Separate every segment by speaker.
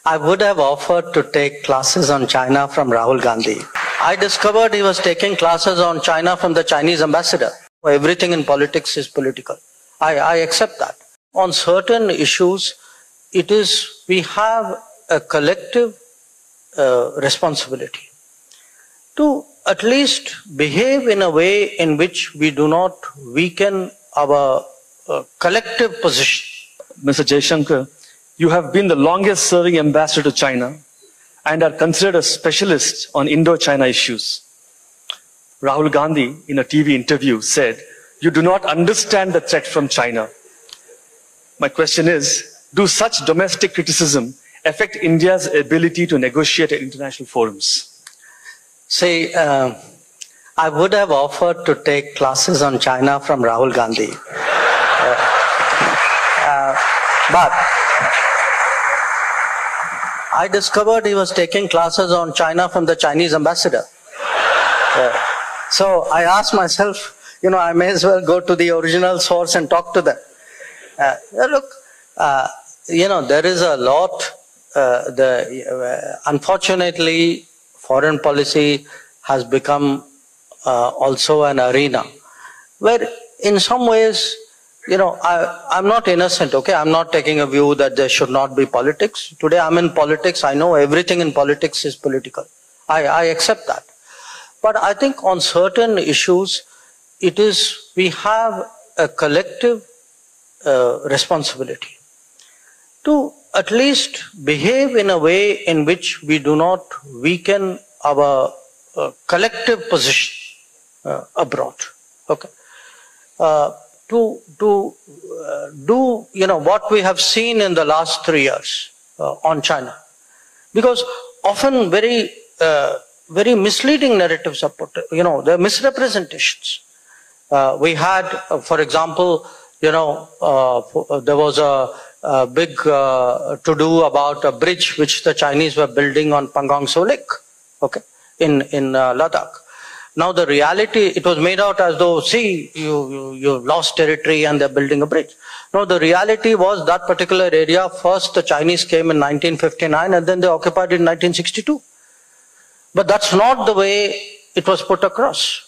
Speaker 1: I would have offered to take classes on China from Rahul Gandhi. I discovered he was taking classes on China from the Chinese ambassador. Everything in politics is political. I accept that. On certain issues, we have a collective responsibility to at least behave in a way in which we do not weaken our collective position.
Speaker 2: Mr. Jaishankar, you have been the longest serving ambassador to China and are considered a specialist on Indo-China issues. Rahul Gandhi, in a TV interview, said, "You do not understand the threat from China." My question is, do such domestic criticism affect India's ability to negotiate at international forums?
Speaker 1: See, I would have offered to take classes on China from Rahul Gandhi. But I discovered he was taking classes on China from the Chinese ambassador. So I asked myself, I may as well go to the original source and talk to them. Look, there is a lot. Unfortunately, foreign policy has become also an arena where, in some ways, I'm not innocent, okay? I'm not taking a view that there should not be politics. Today I'm in politics. I know everything in politics is political. I accept that. But I think on certain issues, we have a collective responsibility to at least behave in a way in which we do not weaken our collective position abroad, okay? To do what we have seen in the last 3 years on China, because often very misleading narratives are put. There are misrepresentations. We had, for example, there was a big to-do about a bridge which the Chinese were building on Pangong Tso Lake, okay, in Ladakh. Now the reality, it was made out as though, see, you lost territory and they're building a bridge. No, the reality was that particular area, first the Chinese came in 1959 and then they occupied it in 1962. But that's not the way it was put across.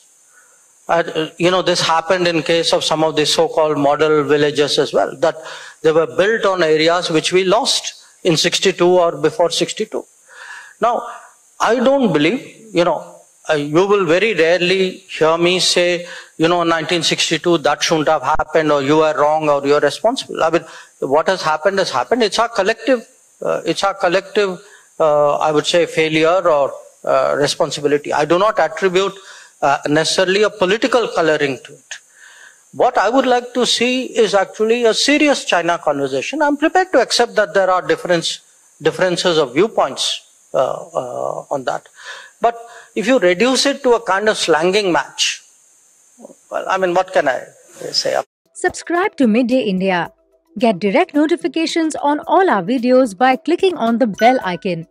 Speaker 1: This happened in case of some of the so-called model villages as well, that they were built on areas which we lost in 62 or before 62. Now, I don't believe, you will very rarely hear me say, in 1962, that shouldn't have happened, or you are wrong, or you are responsible. I mean, what has happened has happened. It's our collective, I would say, failure or responsibility. I do not attribute necessarily a political coloring to it. What I would like to see is actually a serious China conversation. I'm prepared to accept that there are differences of viewpoints on that. But if you reduce it to a kind of slanging match, well, I mean, what can I say?
Speaker 3: Subscribe to Midday India. Get direct notifications on all our videos by clicking on the bell icon.